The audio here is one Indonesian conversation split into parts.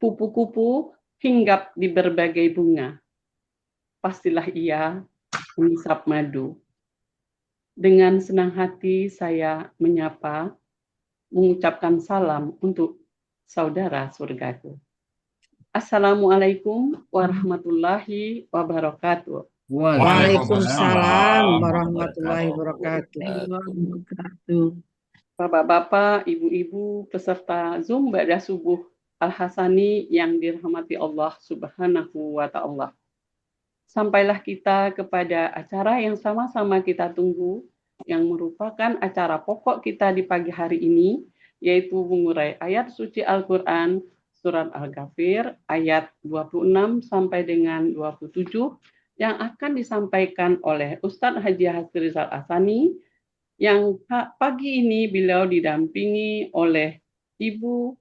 kupu-kupu hinggap di berbagai bunga. Pastilah ia menghisap madu. Dengan senang hati saya menyapa, mengucapkan salam untuk saudara surgaku. Assalamualaikum warahmatullahi wabarakatuh. Waalaikumsalam warahmatullahi wabarakatuh. Bapak-bapak, ibu-ibu, peserta Zoom Ba'da Subuh Al-Hasani yang dirahmati Allah Subhanahu wa Ta'ala. Sampailah kita kepada acara yang sama-sama kita tunggu, yang merupakan acara pokok kita di pagi hari ini, yaitu mengurai ayat suci Al-Quran, surat Al-Ghafir, ayat 26 sampai dengan 27, yang akan disampaikan oleh Ustadz Haji Hasrizal Asani, yang pagi ini beliau didampingi oleh Ibu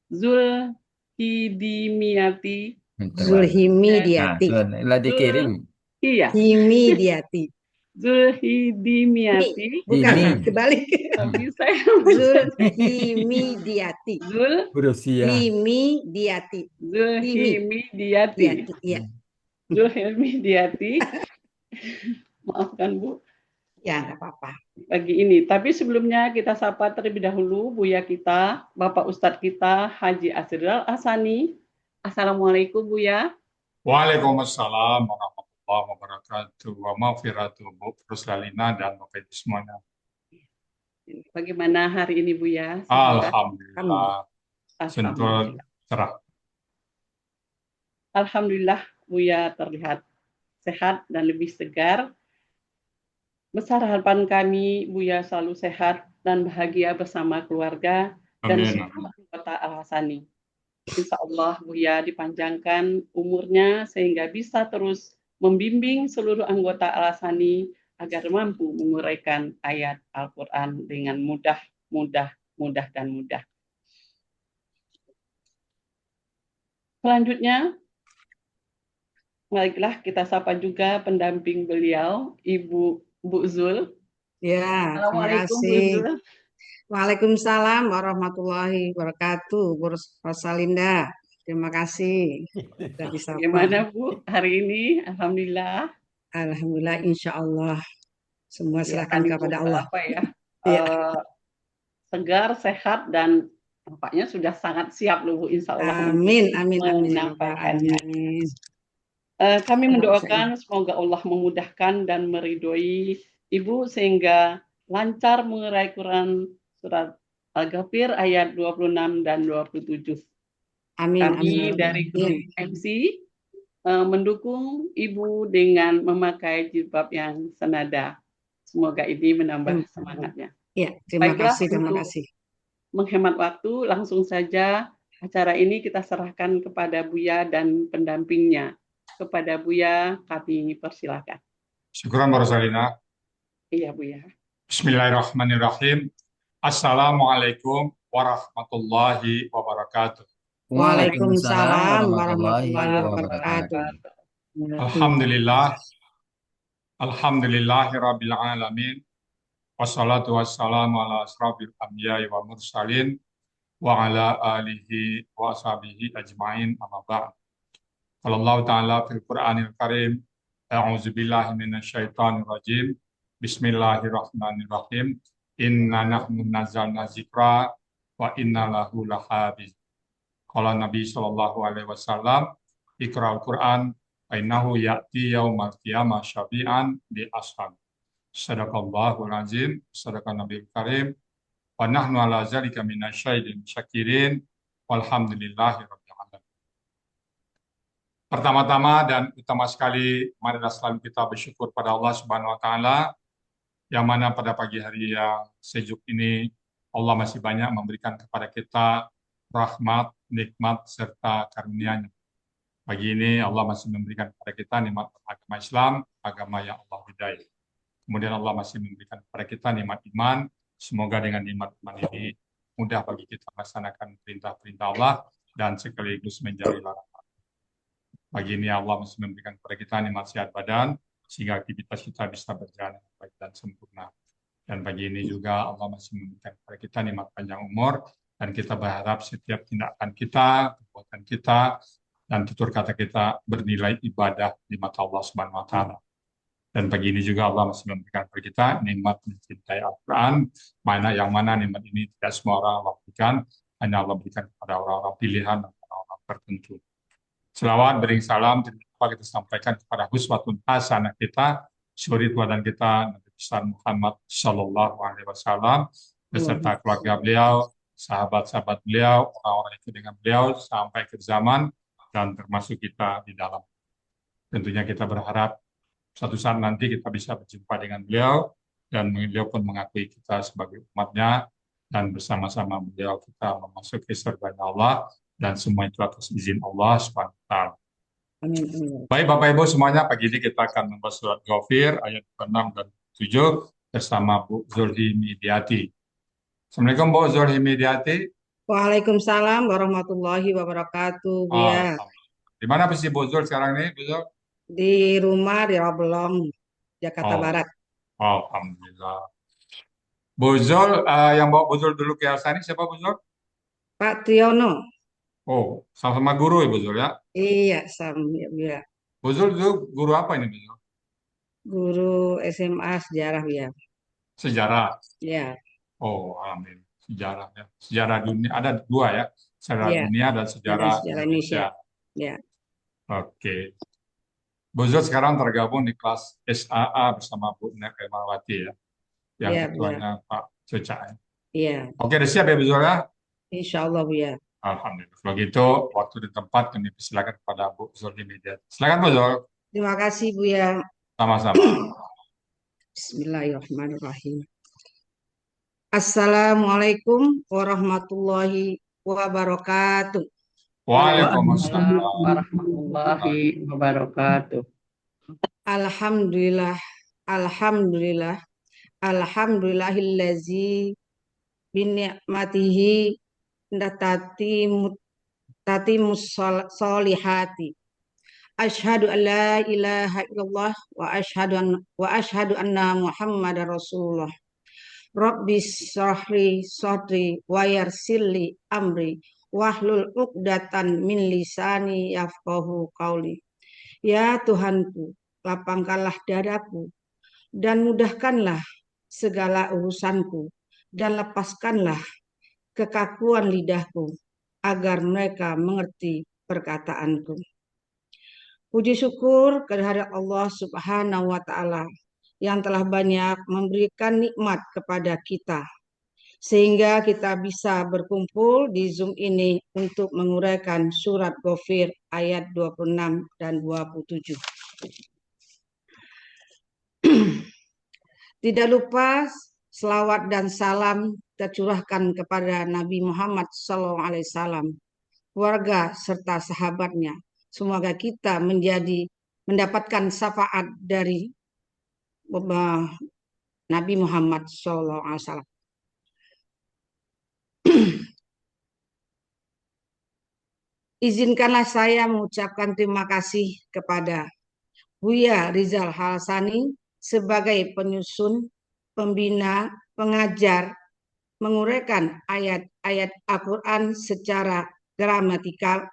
Zulhidimiati. Zulhimidiati. Lah dikirim. Iya. Himidiati. Zulhidimiati. Bukan, Himi. kebalik. Tapi saya Zulhimidiati. Berusia. Himidiati. Zulhimidiati. Iya. Zulhimidiati. Maafkan Bu. Ya, nggak apa-apa. Pagi ini. Tapi sebelumnya kita sapa terlebih dahulu Buya kita, Bapak Ustadz kita, Haji Hasrizal Asani. Assalamualaikum Buya. Waalaikumsalam warahmatullahi wabarakatuh. Wa maghfiratuh Bu Ruslalina dan Bapak Ibu semuanya. Bagaimana hari ini Buya? Alhamdulillah. Sentul cerah. Alhamdulillah Buya terlihat sehat dan lebih segar. Besar harapan kami Buya selalu sehat dan bahagia bersama keluarga dan seluruh anggota Al-Hasani. Insya Allah Buya dipanjangkan umurnya sehingga bisa terus membimbing seluruh anggota Al-Hasani agar mampu menguraikan ayat Al-Quran dengan mudah. Selanjutnya, marilah kita sapa juga pendamping beliau, Ibu Bu Zul. Ya, Assalamualaikum Bu Zul. Waalaikumsalam warahmatullahi wabarakatuh. Bu Rosalinda, terima kasih. Sudah disapa. Bagaimana Bu hari ini? Alhamdulillah. Alhamdulillah, insya Allah. Semua serahkan kepada Allah. Segar, sehat, dan nampaknya sudah sangat siap loh Bu, insya Allah. Amin. Menampaikannya. Kami mendoakan semoga Allah memudahkan dan meridhoi Ibu sehingga lancar mengurai Quran surat Al-Ghafir ayat 26 dan 27. Kami dari grup MC mendukung Ibu dengan memakai jilbab yang senada. Semoga ini menambah semangatnya. Ya, terima kasih. Menghemat waktu, langsung saja acara ini kita serahkan kepada Buya dan pendampingnya. Kepada Buya, kami persilakan. Syukuran Bu Rosalina. Iya Buya. Bismillahirrahmanirrahim. Assalamualaikum warahmatullahi wabarakatuh. Waalaikumsalam warahmatullahi wabarakatuh. Alhamdulillahirabbil alamin. Wassalatu wassalamu ala asrofil anbiya'i wa mursalin wa ala alihi wa ashabihi ajmain amma ba'd. Allah Ta'ala fil Qur'anil Karim, a'udzubillahi minasyaitonir rajim. Bismillahirrahmanirrahim. Inna nahnu nazzalna dzikra wa inna lahu lahafiz. Qala Nabi sallallahu alaihi wasallam, Iqra'ul Qur'an fa innahu ya'ti yaumal qiyamah syafi'an li ashab. Sadaqallahul azim, sadaqan Nabiyul Karim. Wa nahnu ala zalika minasyahidin syakirin. Walhamdulillahi rabbil alamin. Pertama-tama dan utama sekali, marilah selalu kita bersyukur pada Allah Subhanahu wa taala, yang mana pada pagi hari yang sejuk ini Allah masih banyak memberikan kepada kita rahmat, nikmat serta karunia-Nya. Pagi ini Allah masih memberikan kepada kita nikmat agama Islam, agama yang Allah ridai. Kemudian Allah masih memberikan kepada kita nikmat iman. Semoga dengan nikmat iman ini mudah bagi kita melaksanakan perintah-perintah Allah dan sekaligus menjauhi larangan. Pagi ini Allah masih memberikan kepada kita nikmat sehat badan, sehingga aktivitas kita bisa berjalan baik dan sempurna. Dan pagi ini juga Allah masih memberikan kepada kita nikmat panjang umur, Dan kita berharap setiap tindakan kita, perbuatan kita, dan tutur kata kita bernilai ibadah di mata Allah Subhanahu wa Ta'ala. Dan pagi ini juga Allah masih memberikan kepada kita nikmat mencintai Al-Quran, yang mana nikmat ini tidak semua orang Allah berikan, hanya Allah berikan kepada orang-orang pilihan dan orang-orang tertentu. Selawat, bering salam, tidak lupa kita sampaikan kepada huswatun hasanah kita, suri teladan kita, Nabi besar Muhammad Sallallahu Alaihi Wasallam, beserta keluarga beliau, sahabat-sahabat beliau, orang-orang itu dengan beliau sampai ke zaman dan termasuk kita di dalam. Tentunya kita berharap suatu saat nanti kita bisa berjumpa dengan beliau dan beliau pun mengakui kita sebagai umatnya dan bersama-sama beliau kita memasuki surga Allah dan semua itu atas izin Allah SWT. Amin. Baik Bapak Ibu semuanya, pagi ini kita akan membahas surat Ghafir ayat 6 dan 7 bersama Bu Zulhimidiati. Assalamualaikum Bu Zulhimidiati. Waalaikumsalam warahmatullahi wabarakatuh, Buya. Di mana posisi Bu Zul sekarang ini, Bu Zul? Di rumah di Rabolong, Jakarta Barat. Alhamdulillah. Bu Zul, yang bawa Bu Zul dulu ke Al-Sani siapa Bu Zul? Pak Triyono. Oh, sama-sama guru ya Bu Zul ya? Iya, sama ya. Bu Zul itu guru apa ini Bu Zul? Guru SMA sejarah ya. Sejarah. Ya. Oh, alhamdulillah. Sejarah ya. Sejarah dunia ada dua ya. Sejarah Ya. dunia dan sejarah Indonesia. Ya. Oke. Bu Zul sekarang tergabung di kelas SAA bersama Bu Nek Ermawati ya. Yang Ya, ketuanya Pak Coca ya. Iya. Oke, udah siap ya Bu Zul ya? Insya Allah, Bu ya. Alhamdulillah. Kalau gitu, waktu di tempat kami persilakan kepada Bu Zulhimidiati. Silakan Bu Zul. Terima kasih, Bu ya. Sama-sama. Bismillahirrahmanirrahim. Assalamualaikum warahmatullahi wabarakatuh. Waalaikumsalam warahmatullahi wabarakatuh. Alhamdulillah, alhamdulillah, alhamdulillahillazi binikmatihi tatimus solihati. Asyhadu an la ilaha illallah wa asyhadu anna Muhammadar Rasulullah. Rabbis shrahli sadri wa yassirli amri wahlul 'uqdatan min lisani yafqahu qauli. Ya Tuhanku, lapangkanlah dadaku dan mudahkanlah segala urusanku dan lepaskanlah kekakuan lidahku agar mereka mengerti perkataanku. Puji syukur kehadirat Allah Subhanahu wa Ta'ala yang telah banyak memberikan nikmat kepada kita sehingga kita bisa berkumpul di Zoom ini untuk menguraikan surat Ghafir ayat 26 dan 27. Tidak lupa selawat dan salam tercurahkan kepada Nabi Muhammad SAW, keluarga serta sahabatnya. Semoga kita mendapatkan syafaat dari Nabi Muhammad SAW. Izinkanlah saya mengucapkan terima kasih kepada Buya Rizal Halsani sebagai penyusun, pembina, pengajar, menguraikan ayat-ayat Al-Quran secara gramatikal,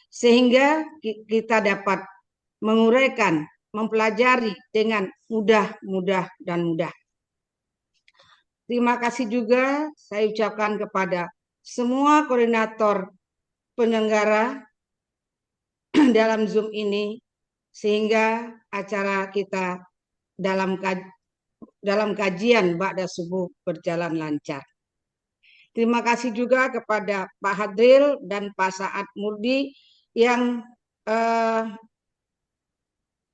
sehingga kita dapat menguraikan, mempelajari dengan mudah dan mudah. Terima kasih juga saya ucapkan kepada semua koordinator penyelenggara dalam Zoom ini, sehingga acara kita dalam kajian ba'da subuh berjalan lancar. Terima kasih juga kepada Pak Hadril dan Pak Saad Murdi yang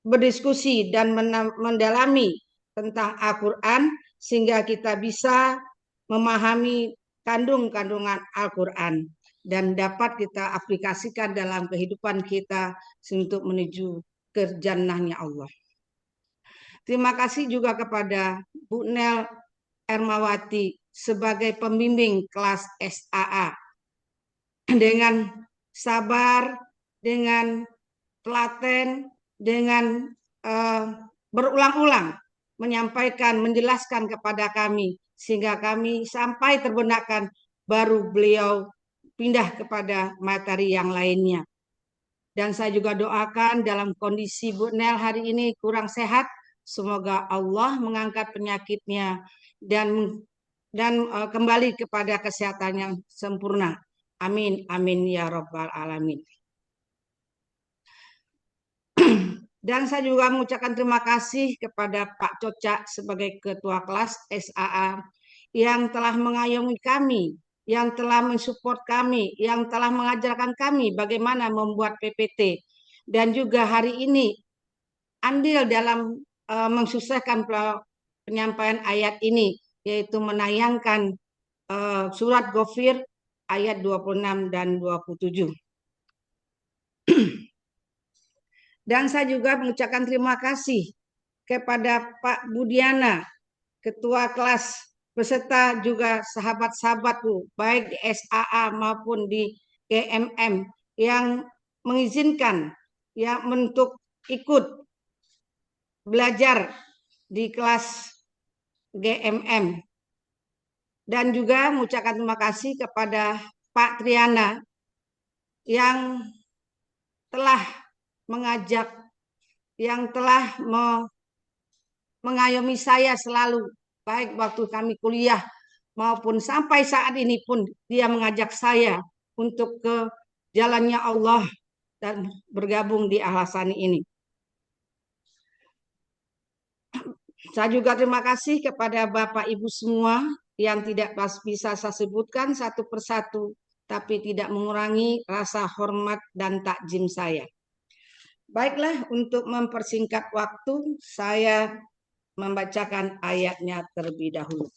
berdiskusi dan mendalami tentang Al-Quran sehingga kita bisa memahami kandungan Al-Quran dan dapat kita aplikasikan dalam kehidupan kita untuk menuju ke jannahnya Allah. Terima kasih juga kepada Bu Nel Ermawati sebagai pembimbing kelas SAA dengan sabar, dengan telaten, dengan berulang-ulang menyampaikan, menjelaskan kepada kami sehingga kami sampai terbenakkan baru beliau pindah kepada materi yang lainnya. Dan saya juga doakan dalam kondisi Bu Nel hari ini kurang sehat, semoga Allah mengangkat penyakitnya dan kembali kepada kesehatan yang sempurna. Amin, amin ya Rabbal Alamin. Dan saya juga mengucapkan terima kasih kepada Pak Coca sebagai Ketua Kelas SAA yang telah mengayomi kami, yang telah mensupport kami, yang telah mengajarkan kami bagaimana membuat PPT. Dan juga hari ini andil dalam mensukseskan penyampaian ayat ini, yaitu menayangkan surat Ghafir ayat 26 dan 27. Dan saya juga mengucapkan terima kasih kepada Pak Budiana, Ketua Kelas, beserta juga sahabat-sahabatku, baik di SAA maupun di GMM, yang mengizinkan yang untuk ikut belajar di kelas GMM. Dan juga mengucapkan terima kasih kepada Pak Triana yang telah mengajak, yang telah mengayomi saya selalu, baik waktu kami kuliah maupun sampai saat ini pun dia mengajak saya untuk ke jalannya Allah dan bergabung di Al-Hasani ini. Saya juga terima kasih kepada Bapak Ibu semua yang tidak bisa saya sebutkan satu persatu, tapi tidak mengurangi rasa hormat dan takjim saya. Baiklah, untuk mempersingkat waktu, saya membacakan ayatnya terlebih dahulu.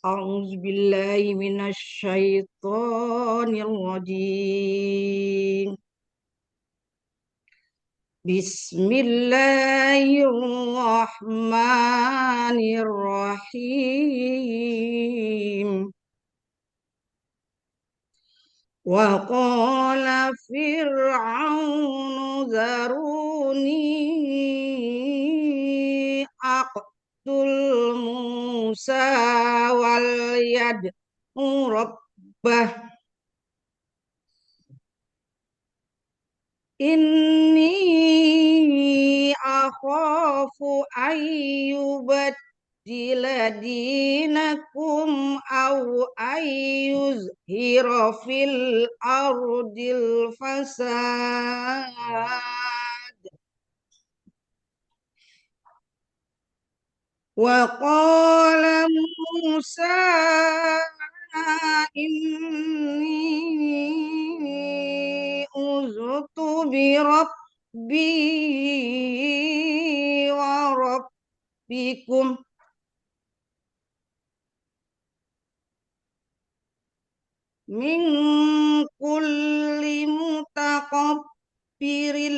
A'udzubillahi minasyaitonirrajim. Bismillahirrahmanirrahim. Wa qala fir'aunu zaruni aqtul Musa wal yad'u rabbah inni akhafu ayyubaddila dinakum aw ayyuzhira fil ardil fasad. Wa qala Musa inni uztu bi rabbi wa rabbikum min kulli mutakabbirin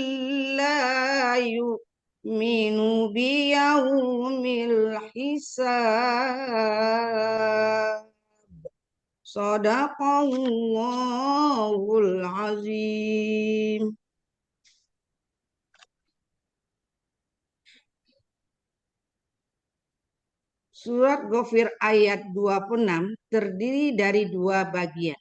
la yu'minu biyaumil hisab. Shadaqallahul azim. Surat Ghafir ayat 26 terdiri dari dua bagian.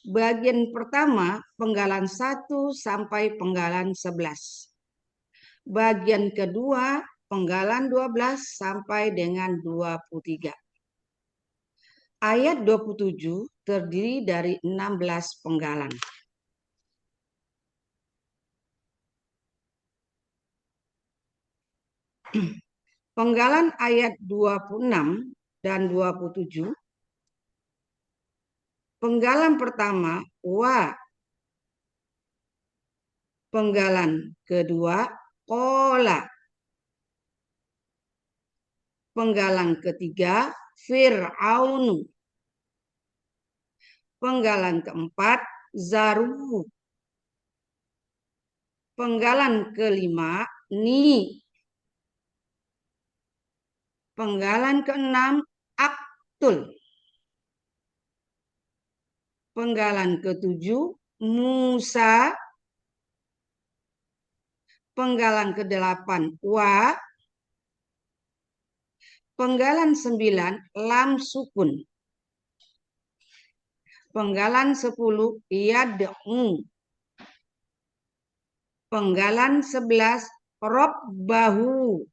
Bagian pertama penggalan 1 sampai penggalan 11. Bagian kedua penggalan 12 sampai dengan 23. Ayat 27 terdiri dari 16 penggalan. Penggalan ayat 26 dan 27. Penggalan pertama wa. Penggalan kedua qala. Penggalan ketiga Fir'aunu. Penggalan keempat zaru. Penggalan kelima, ni. Penggalan keenam, aktul. Penggalan ketujuh, Musa. Penggalan ke-8, wa. Penggalan 9, lam sukun. Penggalan 10, yad'u. Penggalan 11, robbahu.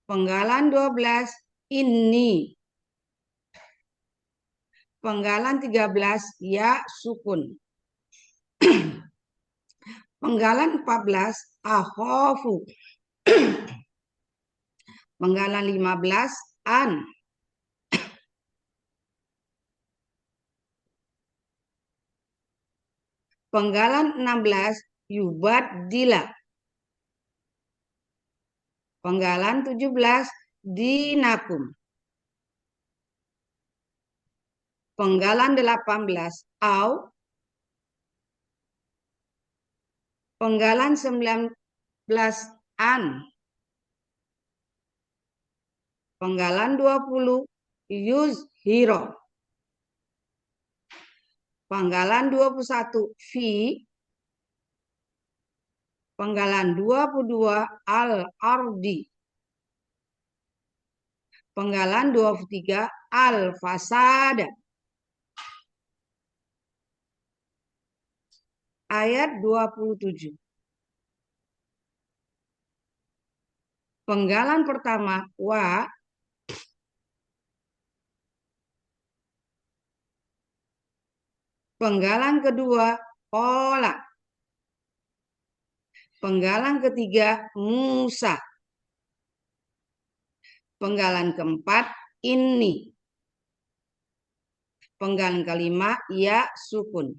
Penggalan 12, inni. Penggalan 13, ya sukun. Penggalan 14, akhafu. Penggalan 15, an. Penggalan 16, yubaddila. Penggalan 17, dinakum. Penggalan 18, au. Penggalan 19, an. Penggalan 20, yuzhiro. Penggalan 21, fi. Penggalan 22, al-ardi. Penggalan 23, al-fasada. Ayat 27. Penggalan pertama, wa. Penggalan kedua, qala. Penggalan ketiga, Musa. Penggalan keempat, inni. Penggalan kelima, ya sukun.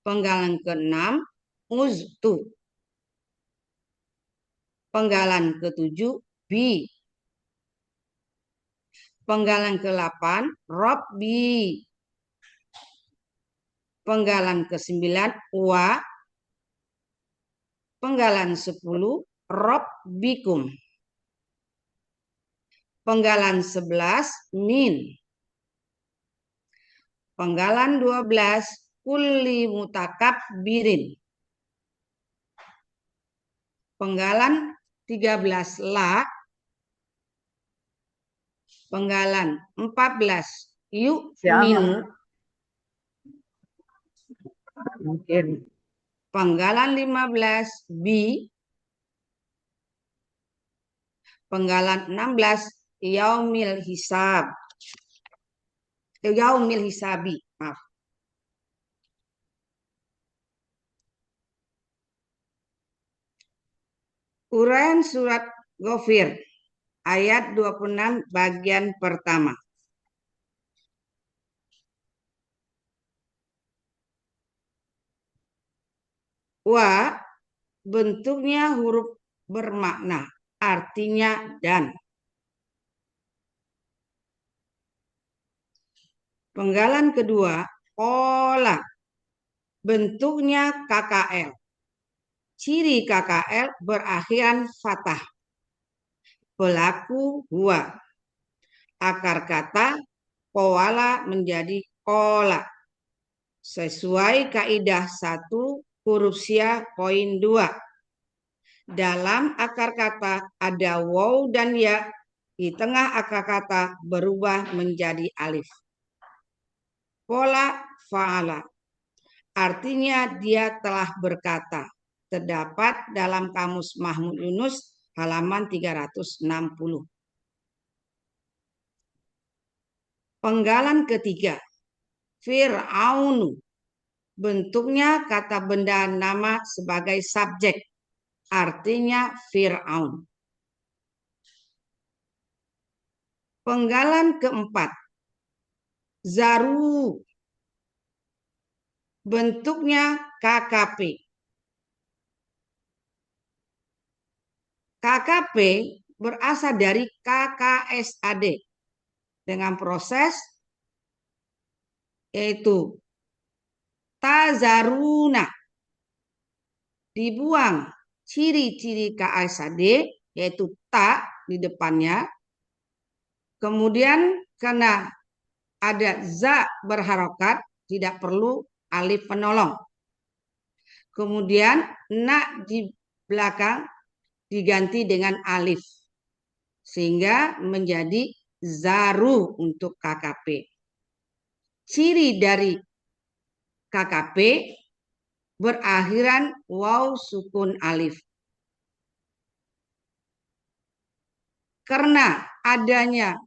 Penggalan keenam, uztu. Penggalan ketujuh, bi. Penggalan ke-8, robbi. Penggalan ke-9, wa. Penggalan 10, robbikum. Penggalan 11, min. Penggalan 12, kulli mutakabbirin. Penggalan 13, la. Penggalan 14, yu'minu. Mungkin. Penggalan 15, bi. Penggalan 16, yaumil hisab. Yaumil hisabi, maaf. Uraian surat Ghafir ayat 26 bagian pertama. Wa bentuknya huruf bermakna, artinya dan. Penggalan kedua, qala. Bentuknya KKL. Ciri KKL berakhiran fathah. Pelaku huwa. Akar kata qawala menjadi qola. Sesuai kaidah 1 huruf sia poin 2. Dalam akar kata ada waw dan ya. Di tengah akar kata berubah menjadi alif. Qola fa'ala. Artinya dia telah berkata. Terdapat dalam Kamus Mahmud Yunus halaman 360. Penggalan ketiga, Fir'aunu. Bentuknya kata benda nama sebagai subjek, artinya Fir'aun. Penggalan keempat, Zaru. Bentuknya KKP. KKP berasal dari KKSAD dengan proses yaitu tazaruna, dibuang ciri-ciri KASAD, yaitu ta di depannya. Kemudian karena ada za berharokat, tidak perlu alif penolong. Kemudian na di belakang diganti dengan alif, sehingga menjadi zaru untuk KKP. Ciri dari KKP berakhiran waw sukun alif. Karena adanya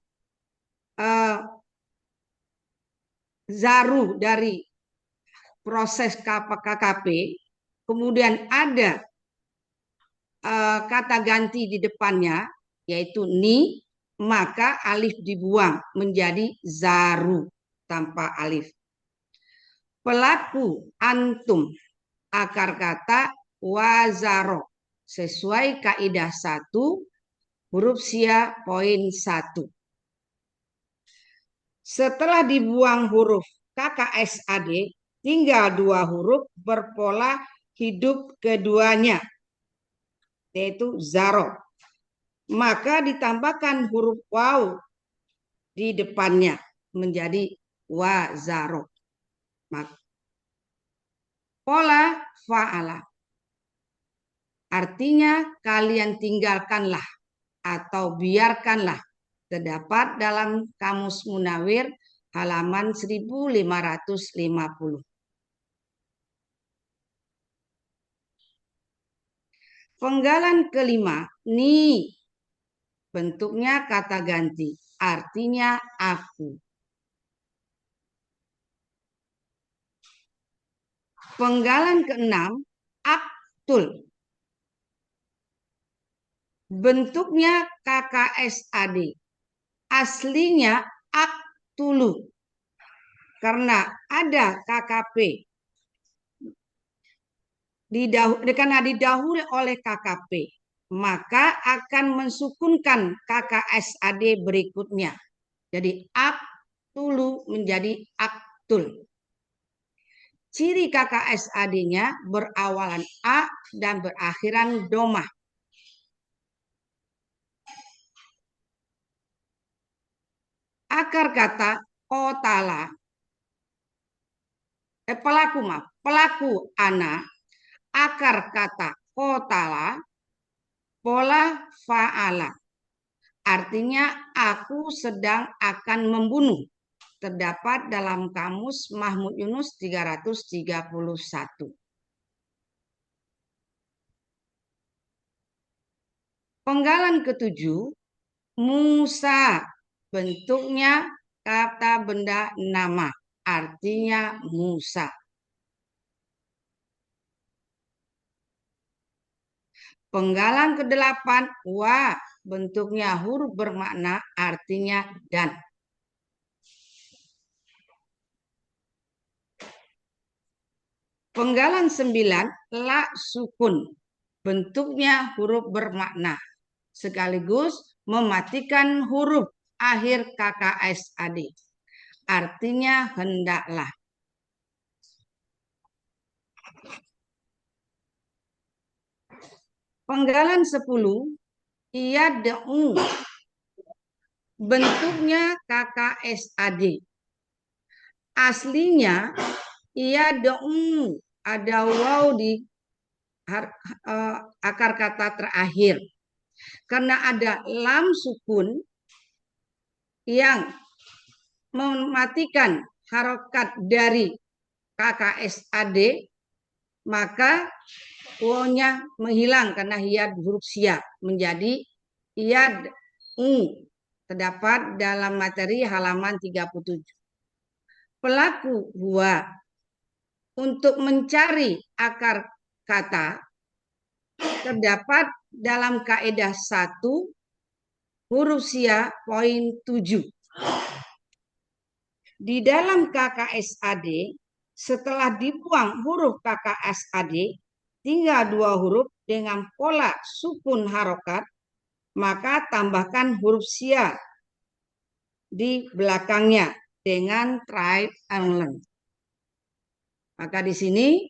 zaru dari proses KKP, kemudian ada kata ganti di depannya, yaitu ni, maka alif dibuang menjadi zaru tanpa alif. Pelaku antum, akar kata wazaro, sesuai kaidah 1 huruf sia poin 1. Setelah dibuang huruf KKSAD, tinggal 2 huruf berpola hidup keduanya, yaitu zaro. Maka ditambahkan huruf waw di depannya menjadi wazaro. Pola fa'ala. Artinya kalian tinggalkanlah atau biarkanlah. Terdapat dalam Kamus Munawir halaman 1550. Penggalan kelima, ni. Bentuknya kata ganti, artinya aku. Penggalan keenam, aktul. Bentuknya KKSAD. Aslinya aktulu. Karena ada KKP. Karena didahului oleh KKP, maka akan mensukunkan KKSAD berikutnya. Jadi aktulu menjadi aktul. Ciri KKSAD-nya berawalan a dan berakhiran domah. Akar kata qotala, pelaku ana, akar kata qotala, pola fa'ala. Artinya aku sedang akan membunuh. Terdapat dalam Kamus Mahmud Yunus 331. Penggalan ketujuh, Musa. Bentuknya kata benda nama, artinya Musa. Penggalan kedelapan, wa. Bentuknya huruf bermakna, artinya dan. Penggalan 9, la sukun. Bentuknya huruf bermakna, sekaligus mematikan huruf akhir KKSAD. Artinya hendaklah. Penggalan 10, yad'u. Bentuknya KKSAD. Aslinya yad'u, ada waw di akar kata terakhir. Karena ada lam sukun yang mematikan harokat dari KKSAD, maka wawnya menghilang karena hiad huruf sia menjadi yad'u. Terdapat dalam materi halaman 37. Pelaku huwa. Untuk mencari akar kata terdapat dalam kaidah 1 huruf sia poin 7. Di dalam KKSAD, setelah dibuang huruf KKSAD, tinggal 2 huruf dengan pola sukun harokat, maka tambahkan huruf sia di belakangnya dengan try and learn. Maka di sini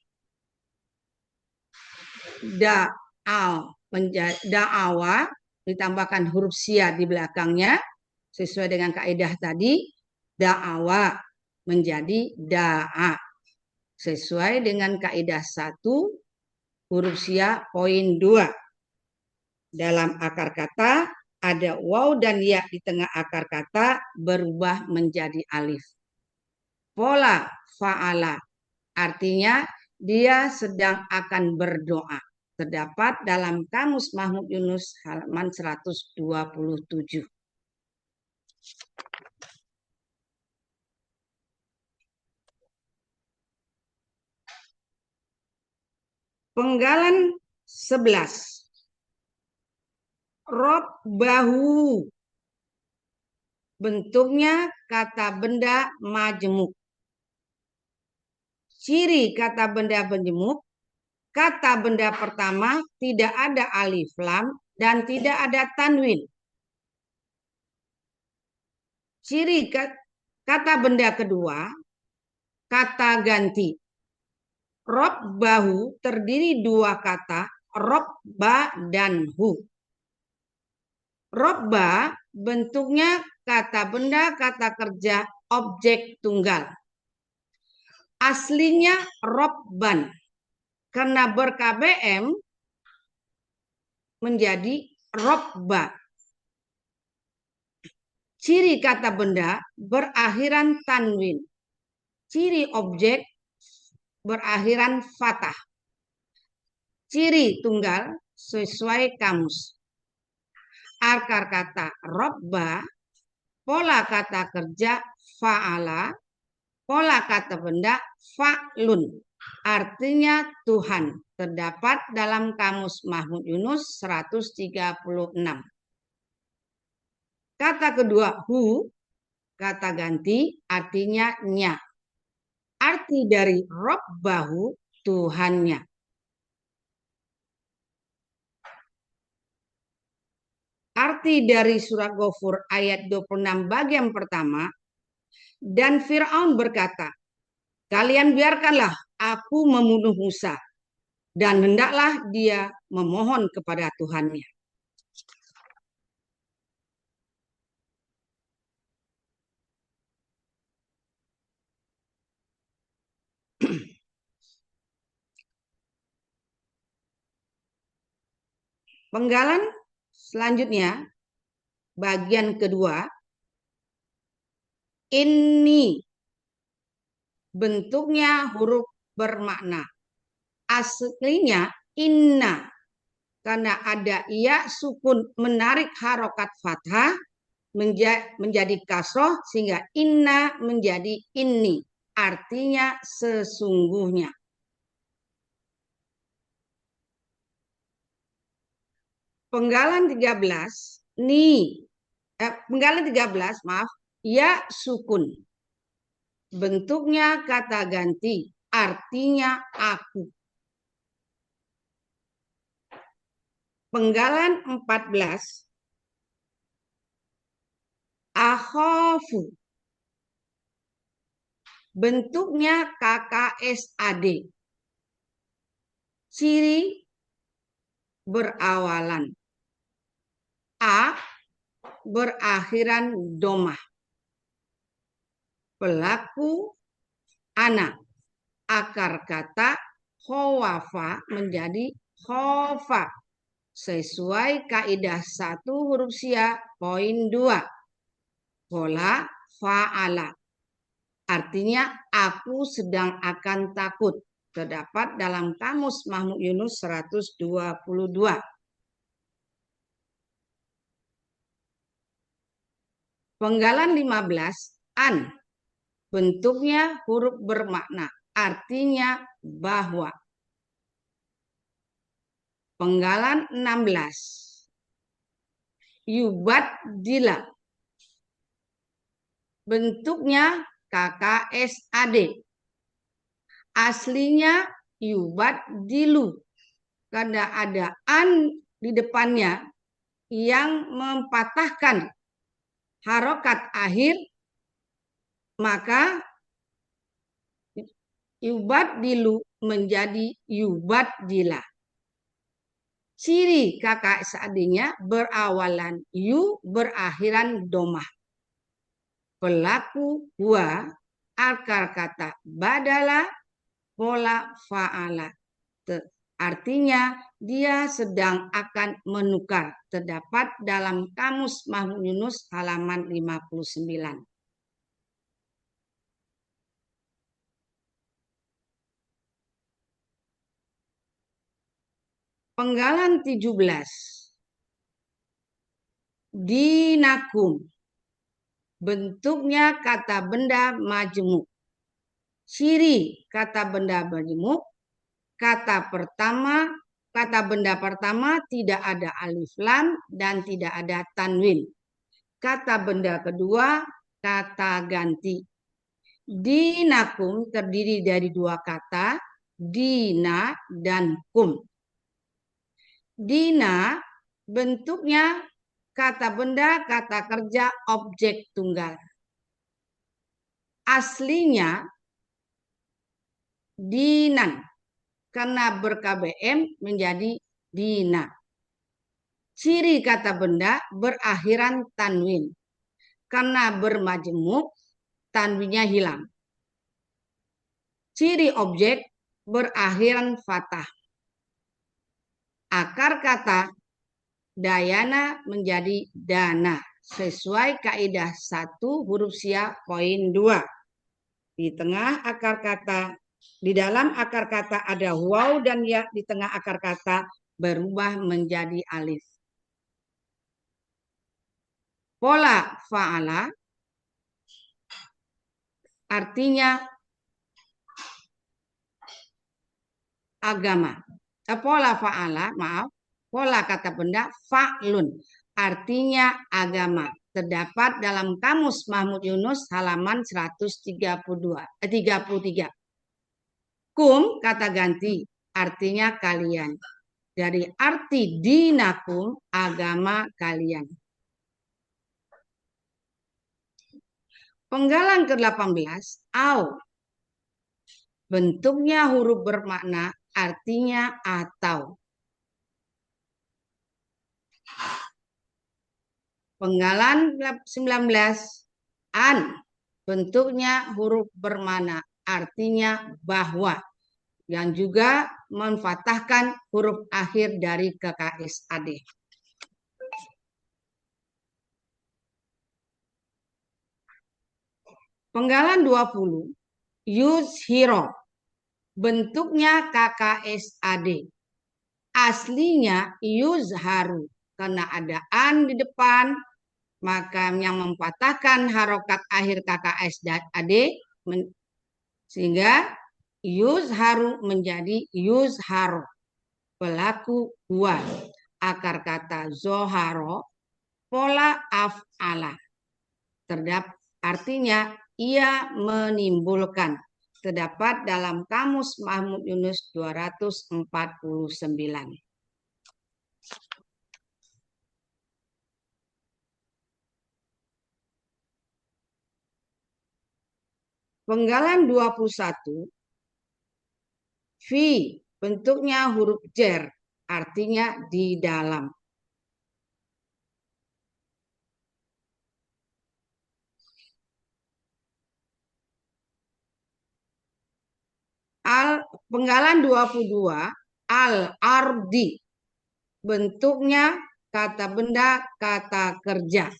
da'awa ditambahkan huruf sia di belakangnya sesuai dengan kaidah tadi. Da'awa menjadi da'a sesuai dengan kaidah 1 huruf sia poin 2. Dalam akar kata ada waw dan ya di tengah akar kata berubah menjadi alif. Pola fa'ala artinya dia sedang akan berdoa. Terdapat dalam Kamus Mahmud Yunus halaman 127. Penggalan 11. Robbahu. Bentuknya kata benda majemuk. Ciri kata benda majemuk, kata benda pertama tidak ada alif lam dan tidak ada tanwin. Ciri kata benda kedua, kata ganti. Robbahu terdiri 2 kata, robba dan hu. Robba bentuknya kata benda, kata kerja, objek tunggal. Aslinya robban. Karena ber-KBM menjadi robba. Ciri kata benda berakhiran tanwin. Ciri objek berakhiran fathah. Ciri tunggal sesuai kamus. Akar kata robba, pola kata kerja fa'ala, pola kata benda fa'lun. Artinya Tuhan. Terdapat dalam Kamus Mahmud Yunus 136. Kata kedua hu, kata ganti artinya nya. Arti dari robbahu Tuhannya. Arti dari surah Ghafur ayat 26 bagian pertama. Dan Fir'aun berkata, kalian biarkanlah aku membunuh Musa. Dan hendaklah dia memohon kepada Tuhannya. Penggalan selanjutnya, bagian kedua. Ini bentuknya huruf bermakna. Aslinya inna. Karena ada iya sukun menarik harokat fathah menjadi kasroh sehingga inna menjadi inni. Artinya sesungguhnya. Penggalan 13 penggalan 13 maaf, ya sukun. Bentuknya kata ganti, artinya aku. Penggalan 14 akhafu. Bentuknya KKSAD. Ciri berawalan A berakhiran domah. Pelaku anak. Akar kata khawafa menjadi khofa. Sesuai kaidah 1 huruf sia poin 2. Pola fa'ala. Artinya aku sedang akan takut. Terdapat dalam Kamus Mahmud Yunus 122. Penggalan 15 an. Bentuknya huruf bermakna. Artinya bahwa. Penggalan 16 yubaddila. Bentuknya KKSAD. Aslinya yubaddilu. Karena ada an di depannya yang mempatahkan harokat akhir Maka yubaddilu menjadi yubaddila. Ciri kakak seadanya berawalan yu, berakhiran domah. Pelaku huwa, akar kata badala, pola fa'ala. Artinya dia sedang akan menukar. Terdapat dalam Kamus Mahmud Yunus halaman 59. Penggalan 17. Dinakum. Bentuknya kata benda majemuk. Ciri kata benda majemuk. Kata benda pertama tidak ada alif lam dan tidak ada tanwin. Kata benda kedua kata ganti. Dinakum terdiri dari dua kata, dina dan kum. Dina bentuknya kata benda, kata kerja, objek tunggal. Aslinya dinan, karena ber-KBM menjadi dina. Ciri kata benda berakhiran tanwin. Karena bermajemuk, tanwinnya hilang. Ciri objek berakhiran fathah. Akar kata dayana menjadi dana. Sesuai kaidah 1 huruf sia poin 2. Di tengah akar kata, di dalam akar kata ada waw dan ya, di tengah akar kata berubah menjadi alif. Pola fa'ala artinya agama. Pola fa'ala, pola kata benda fa'lun artinya agama. Terdapat dalam Kamus Mahmud Yunus halaman 133. Kum kata ganti artinya kalian. Dari arti dinakum agama kalian. Penggalan ke-18 au. Bentuknya huruf bermakna artinya atau. Penggalan 19 an. Bentuknya huruf bermakna artinya bahwa. Yang juga memfathahkan huruf akhir dari KKSAD. Penggalan 20 yuzhiro. Bentuknya KKSAD. Aslinya yuzharu. Karena ada an di depan, maka yang memfathahkan harokat akhir KKSAD sehingga yuzharu menjadi yuzharo. Pelaku huwa. Akar kata zoharo. Pola af'ala. Artinya ia menimbulkan. Terdapat dalam Kamus Mahmud Yunus 249. Penggalan 21. Fi bentuknya huruf jer, artinya di dalam. Penggalan 22 al-ardi. Bentuknya kata benda, kata kerja.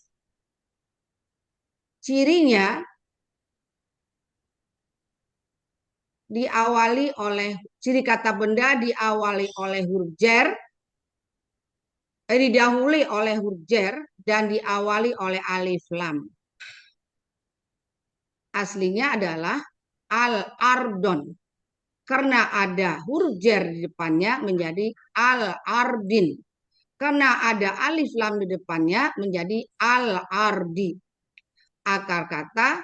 Cirinya ciri kata benda diawali oleh huruf jer, didahului oleh huruf jer dan diawali oleh alif lam. Aslinya adalah al-ardon. Karena ada huruf jer di depannya menjadi al-ardin. Karena ada alif lam di depannya menjadi al-ardi. Akar kata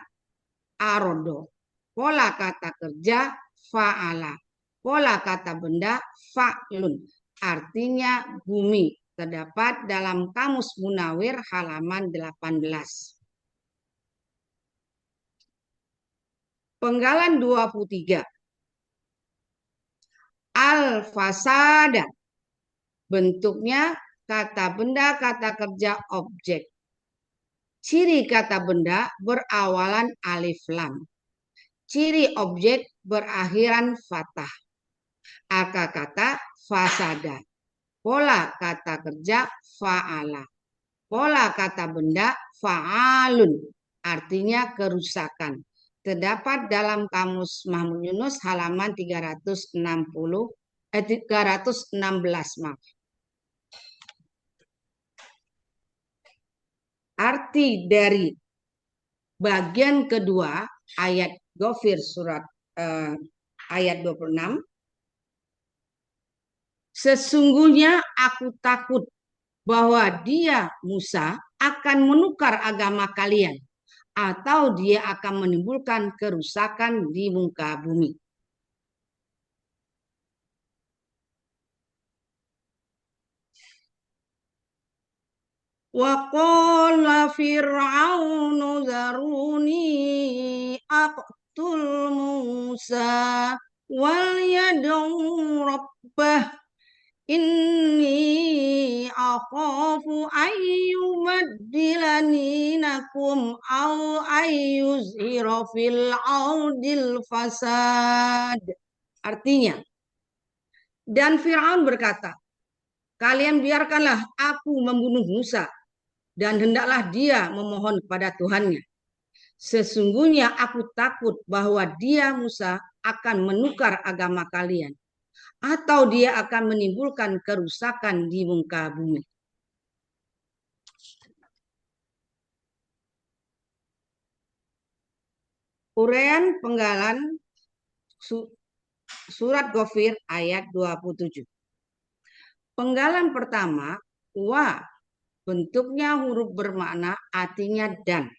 arodo. Pola kata kerja fa'ala. Pola kata benda fa'lun. Artinya bumi. Terdapat dalam Kamus Munawir halaman 18. Penggalan 23. Al-fasada. Bentuknya kata benda, kata kerja, objek. Ciri kata benda berawalan alif lam. Ciri objek berakhiran fathah. Akar kata fasada. Pola kata kerja fa'ala. Pola kata benda fa'alun. Artinya kerusakan. Terdapat dalam Kamus Mahmud Yunus halaman 316, maaf. Arti dari bagian kedua ayat Ghafir surat ayat 26. Sesungguhnya aku takut bahwa dia Musa akan menukar agama kalian atau dia akan menimbulkan kerusakan di muka bumi. Wa qala fir'aunu zaruni aqtul Musa wal yad'u rabbah inni akhafu ayyubaddilani nakum au ayyuzhira fil ardil fasad. Artinya, dan Fir'aun berkata, kalian biarkanlah aku membunuh Musa dan hendaklah dia memohon kepada Tuhannya. Sesungguhnya aku takut bahwa dia Musa akan menukar agama kalian atau dia akan menimbulkan kerusakan di muka bumi. Uraian penggalan surat Ghafir ayat 27. Penggalan pertama, wa, bentuknya huruf bermakna artinya dan.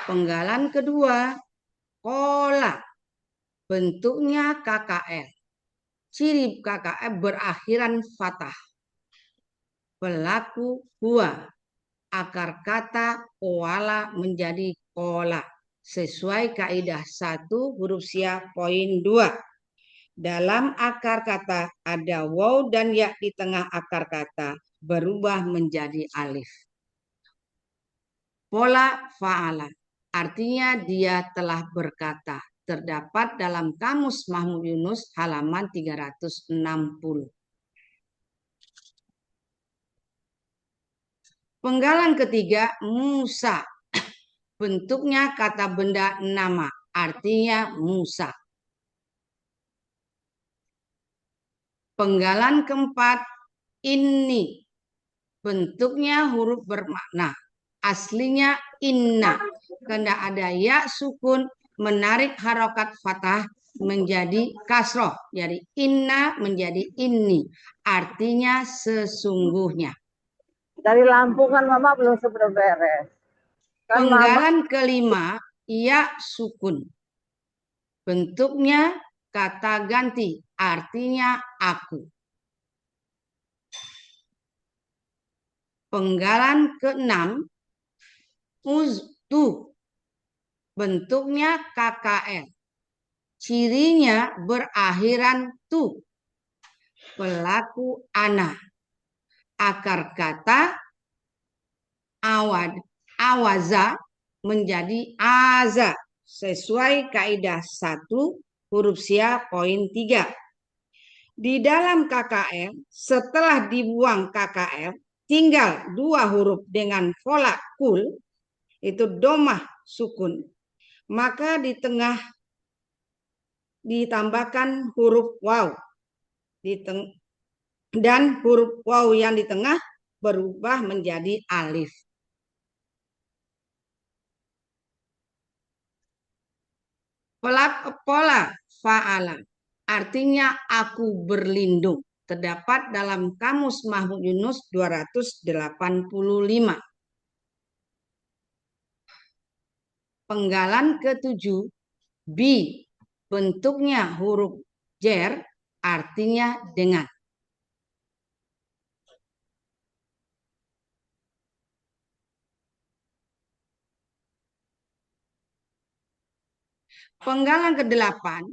Penggalan kedua, kola, bentuknya KKL. Ciri KKL berakhiran fathah. Pelaku huwa, akar kata koala menjadi kola. Sesuai kaidah 1 huruf sia poin 2. Dalam akar kata ada waw dan ya di tengah akar kata berubah menjadi alif. Pola fa'ala, artinya dia telah berkata. Terdapat dalam Kamus Mahmud Yunus halaman 360. Penggalan ketiga, Musa. Bentuknya kata benda nama, artinya Musa. Penggalan keempat, ini. Bentuknya huruf bermakna. Aslinya inna. Karena ada ya sukun menarik harokat fathah menjadi kasroh. Jadi inna menjadi ini. Artinya sesungguhnya. Dari lampu kan Mama belum seberapa beres. Kan Mama Penggalan kelima, ya sukun. Bentuknya kata ganti, artinya aku. Penggalan keenam, uztu. Bentuknya KKL. Cirinya berakhiran tu. Pelaku ana. Akar kata awaza menjadi aza. Sesuai kaidah 1 huruf sia poin 3. Di dalam KKL, setelah dibuang KKL, tinggal 2 huruf dengan pola kul, itu domah sukun. Maka di tengah ditambahkan huruf waw. Dan huruf waw yang di tengah berubah menjadi alif. Pola fa'ala, artinya aku berlindung. Terdapat dalam Kamus Mahmud Yunus 285. Penggalan ke-7, bi. Bentuknya huruf jer, artinya dengan. Penggalan ke-8,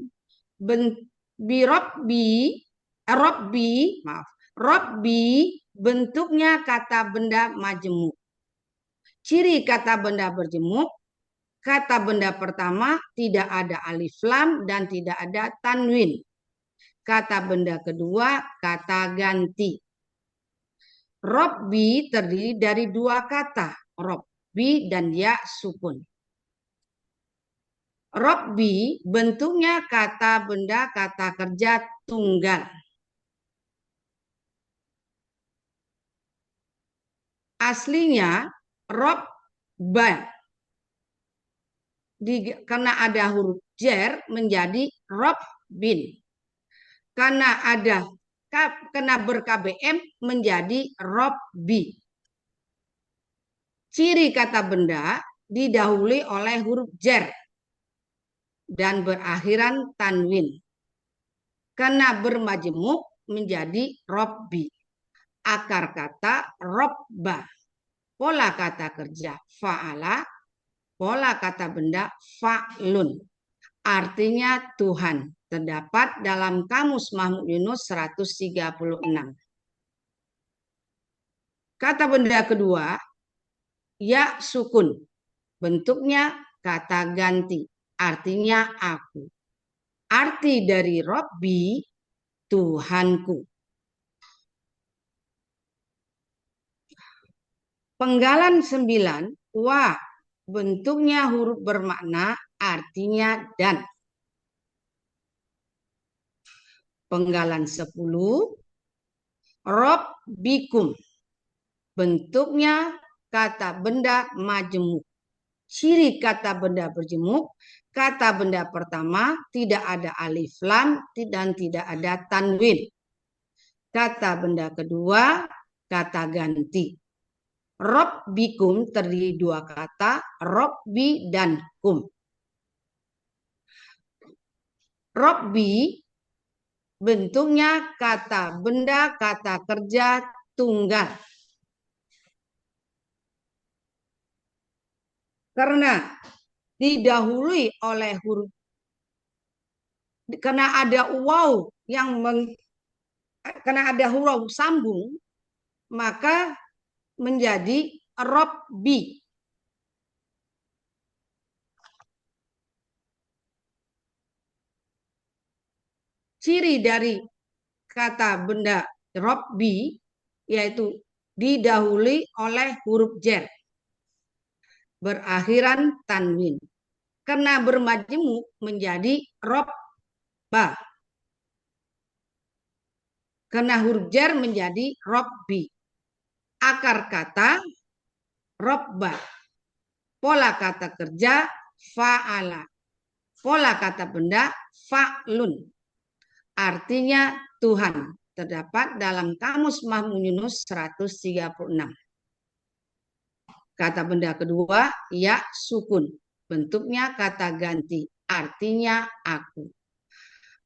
Robbi bentuknya kata benda majemuk. Ciri kata benda berjemuk, kata benda pertama tidak ada alif lam dan tidak ada tanwin. Kata benda kedua kata ganti. Robbi terdiri dari dua kata, Robbi dan ya sukun. Robbi bentuknya kata benda kata kerja tunggal. Aslinya robba. Karena ada huruf jer menjadi robbin. Karena ber-KBM menjadi robbi. Ciri kata benda didahului oleh huruf jer dan berakhiran tanwin. Karena bermajemuk menjadi robbi. Akar kata robba. Pola kata kerja fa'ala. Pola kata benda fa'lun. Artinya Tuhan. Terdapat dalam Kamus Mahmud Yunus 136. Kata benda kedua, ya sukun. Bentuknya kata ganti. Artinya aku. Arti dari Robbi, Tuhanku. Penggalan 9, wa. Bentuknya huruf bermakna, artinya dan. Penggalan 10, Robbikum. Bentuknya kata benda majemuk. Ciri kata benda berjemuk, kata benda pertama tidak ada alif lam dan tidak ada tanwin. Kata benda kedua kata ganti. Robbikum terdiri dua kata, Robbi dan kum. Robbi bentuknya kata benda kata kerja tunggal. Karena didahului oleh huruf, karena ada waw karena ada huruf sambung, maka menjadi robbi. Ciri dari kata benda robbi yaitu didahului oleh huruf jer berakhiran tanwin. Karena bermajemuk menjadi robba. Karena huruf jer menjadi robbi. Akar kata robba. Pola kata kerja fa'ala. Pola kata benda fa'lun. Artinya Tuhan. Terdapat dalam Kamus Mahmud Yunus 136. Kata benda kedua, ya sukun. Bentuknya kata ganti. Artinya aku.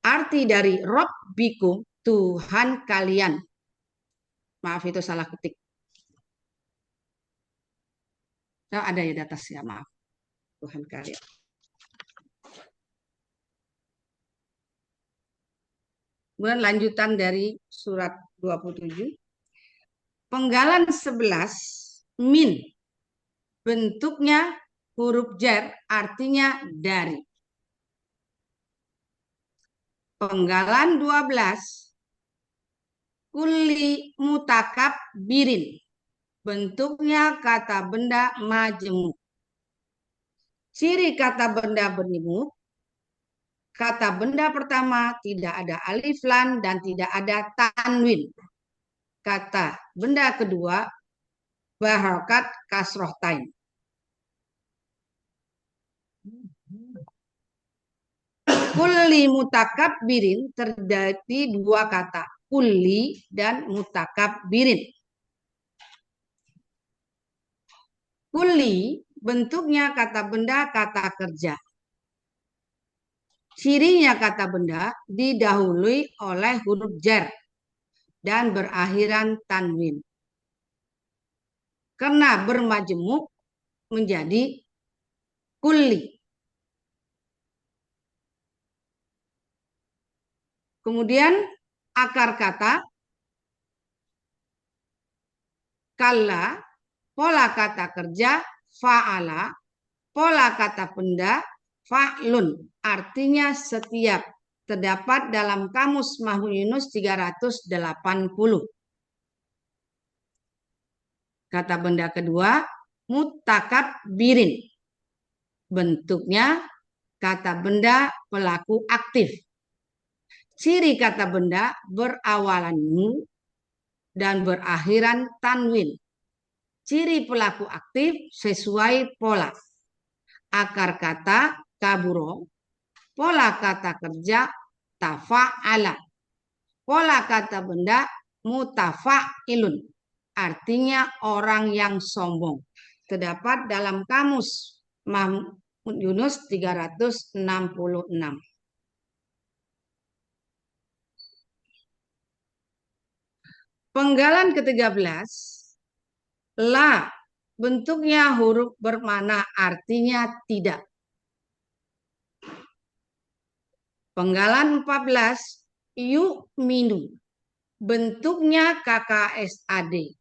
Arti dari Robbikum, Tuhan kalian. Maaf itu salah ketik. Nah, ada ya di atas ya, maaf. Tuhan kalian. Kemudian lanjutan dari surat 27. Penggalan 11, min. Bentuknya huruf jar, artinya dari. Penggalan 12, kulli mutakab birin. Bentuknya kata benda majemuk. Ciri kata benda berjemuk, kata benda pertama tidak ada alif lam dan tidak ada tanwin. Kata benda kedua berharokat kasroh tain. Kulli mutakab birin terdiri dua kata, kulli dan mutakab birin. Kulli bentuknya kata benda kata kerja. Cirinya kata benda didahului oleh huruf jar dan berakhiran tanwin. Karena bermajemuk menjadi kulli. Kemudian akar kata kalla, pola kata kerja fa'ala, pola kata benda fa'lun. Artinya setiap, terdapat dalam Kamus Mahmud Yunus 380. Kata benda kedua mutakabbirin. Bentuknya kata benda pelaku aktif. Ciri kata benda berawalan mu dan berakhiran tanwin. Ciri pelaku aktif sesuai pola. Akar kata kaburo, pola kata kerja tafa'ala, pola kata benda mutafa'ilun. Artinya orang yang sombong. Terdapat dalam Kamus Mahmud Yunus 366. Penggalan ke-13, la, bentuknya huruf bermakna artinya tidak. Penggalan 14, yu'minu, bentuknya KKSAD.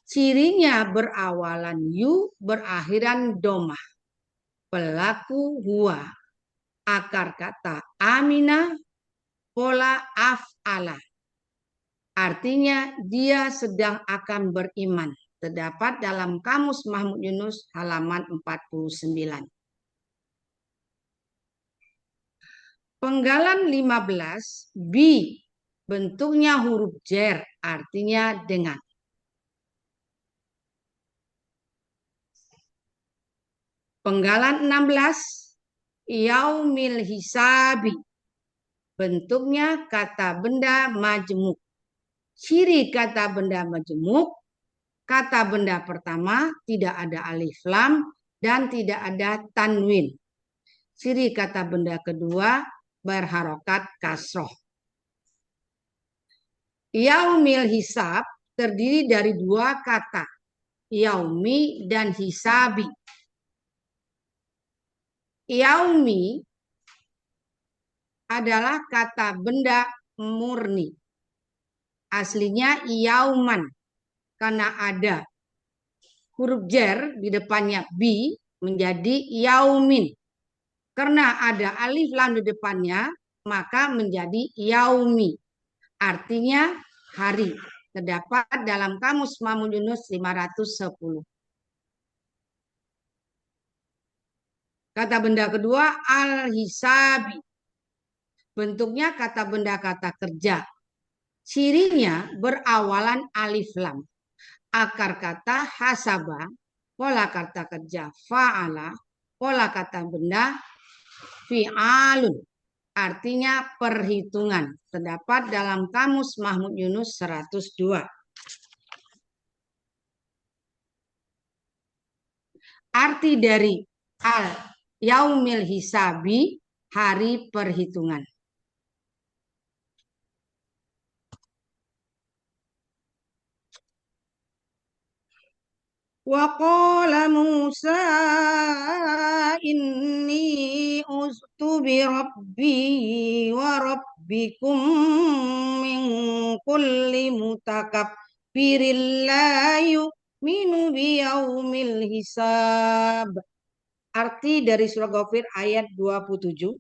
Cirinya berawalan yu, berakhiran domah. Pelaku huwa. Akar kata amina, pola af'ala. Artinya dia sedang akan beriman. Terdapat dalam Kamus Mahmud Yunus halaman 49. Penggalan 15, bi, bentuknya huruf jer, artinya dengan. Penggalan 16, yaumil hisabi, bentuknya kata benda majemuk. Ciri kata benda majemuk, kata benda pertama tidak ada alif lam dan tidak ada tanwin. Ciri kata benda kedua berharokat kasroh. Yaumil hisab terdiri dari dua kata, yaumi dan hisabi. Yaumi adalah kata benda murni. Aslinya yauman, karena ada huruf jer di depannya bi menjadi yaumin. Karena ada alif lam di depannya maka menjadi yaumi. Artinya hari. Terdapat dalam Kamus Mahmud Yunus 510. Kata benda kedua al-hisabi. Bentuknya kata benda kata kerja. Cirinya berawalan alif lam. Akar kata hasaba, pola kata kerja fa'ala, pola kata benda fi'alun. Artinya perhitungan. Terdapat dalam Kamus Mahmud Yunus 102. Arti dari al yaumil hisabi, hari perhitungan. Wa qala Musa inni ustu bi rabbi wa rabbikum min kulli mutakabbirin la yu'minu bi yaumil hisab. Arti dari surah Ghafir ayat 27.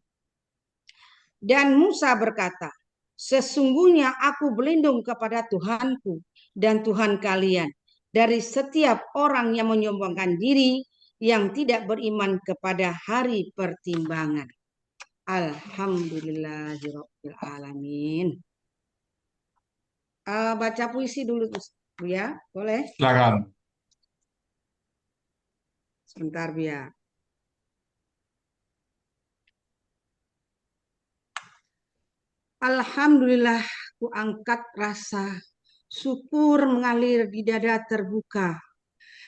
Dan Musa berkata, sesungguhnya aku berlindung kepada Tuhanku dan Tuhan kalian dari setiap orang yang menyombongkan diri yang tidak beriman kepada hari pertimbangan. Alhamdulillahirabbil alamin. Baca puisi dulu Bu ya, boleh? Silakan. Sebentar Bu ya. Alhamdulillah, ku angkat rasa syukur mengalir di dada terbuka.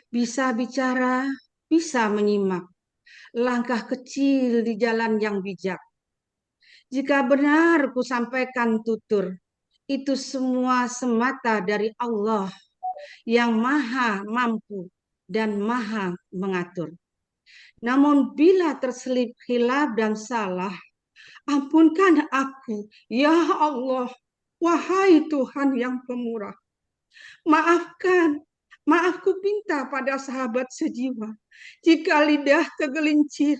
Bisa bicara, bisa menyimak. Langkah kecil di jalan yang bijak. Jika benar ku sampaikan tutur, itu semua semata dari Allah yang maha mampu dan maha mengatur. Namun bila terselip khilaf dan salah, Ampunkan aku, ya Allah, wahai Tuhan yang pemurah. Maafkan, maafku minta pada sahabat sejiwa, jika lidah tergelincir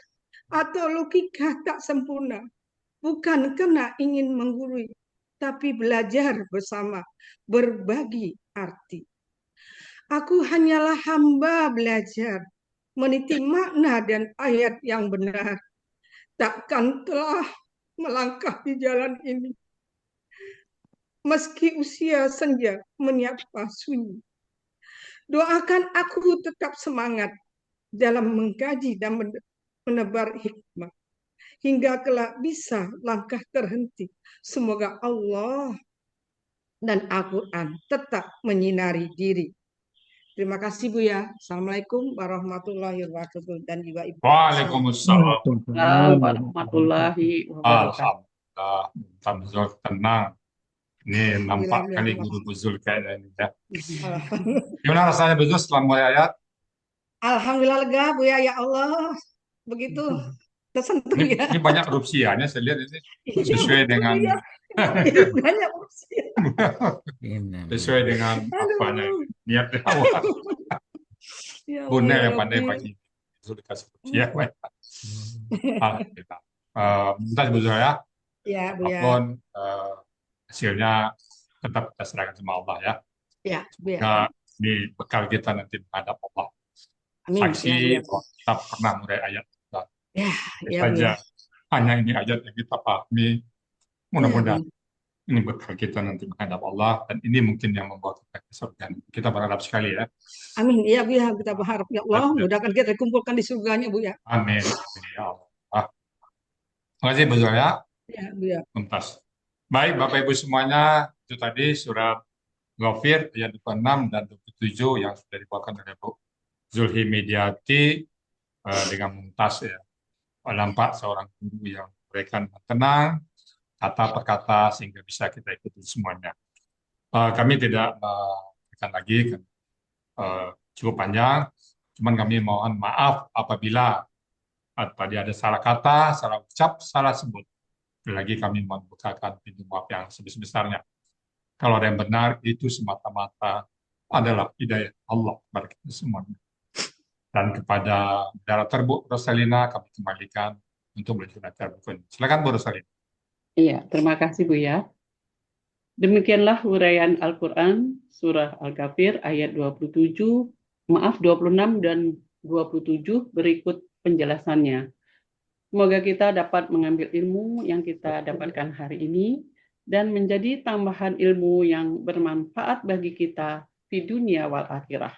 atau logika tak sempurna, bukan karena ingin menggurui, tapi belajar bersama, berbagi arti. Aku hanyalah hamba belajar, meniti makna dan ayat yang benar. Takkan telah melangkah di jalan ini, meski usia senja menyapa sunyi. Doakan aku tetap semangat dalam mengkaji dan menebar hikmah, hingga kelak bisa langkah terhenti. Semoga Allah dan Al-Quran tetap menyinari diri. Terima kasih Buya. Assalamualaikum warahmatullahi wabarakatuh dan juga Ibu. Waalaikumsalam. Warahmatullahi wabarakatuh. Alhamdulillah. Tamzul tenang. Ini nampak kali guru Buzul kayaknya ini ya. Gimana rasanya Buzul setelah mulai ayat? Alhamdulillah lega Buya, ya Allah. Begitu tersentuh ya. Ini banyak rupsianya, saya lihat ini sesuai dengan Banyak usia. sesuai dengan apanya niat awal. Ya Allah, Bunda ya yang pandai Rabbi. bagi Buzul dikasih rupsia. Alhamdulillah. Bentar Buzul ya. Ya Buya. Apapun hasilnya tetap kita serahkan sama Allah ya. Ya Buya. Nah, ini bekal kita nanti menghadap Allah. Amin. Saksi Ya, Buya. bahwa kita pernah mulai ayat. Ya, ya Saja Buya. hanya ini ayat yang kita pahami. Mudah-mudahan ini bekal kita nanti menghadap Allah, dan ini mungkin yang membawa kita ke surga. Kita berharap sekali ya. Amin. Ya Buya, kita berharap ya Allah, Ya. mudahkan kita dikumpulkan di surganya Buya. Amin. Amin ya Allah. Terima kasih Bu Zoya. Ya Buya. Tuntas. Baik Bapak Ibu semuanya, itu tadi surat Ghafir ayat 26 dan 27 yang sudah dibawakan oleh Bu Zulhi Mediati dengan Mumtaz ya. Nampak seorang guru yang memberikan tenang kata per kata sehingga bisa kita ikuti semuanya. Kami tidak memberikan lagi kan, cukup panjang, cuman kami mohon maaf apabila tadi ada salah kata, salah ucap, salah sebut. Lagi kami membukakan pintu maaf yang sebesar-besarnya. Kalau ada yang benar, itu semata-mata adalah hidayah Allah kepada kita semuanya. Dan kepada Saudara Terbu Rosalina kami kembalikan untuk melanjutkan acara buku ini. Silakan Bu Rosalina. Iya, terima kasih Buya. Demikianlah uraian Al-Quran Surah Al-Ghafir ayat 26 dan 27 berikut penjelasannya. Semoga kita dapat mengambil ilmu yang kita dapatkan hari ini dan menjadi tambahan ilmu yang bermanfaat bagi kita di dunia wal akhirah.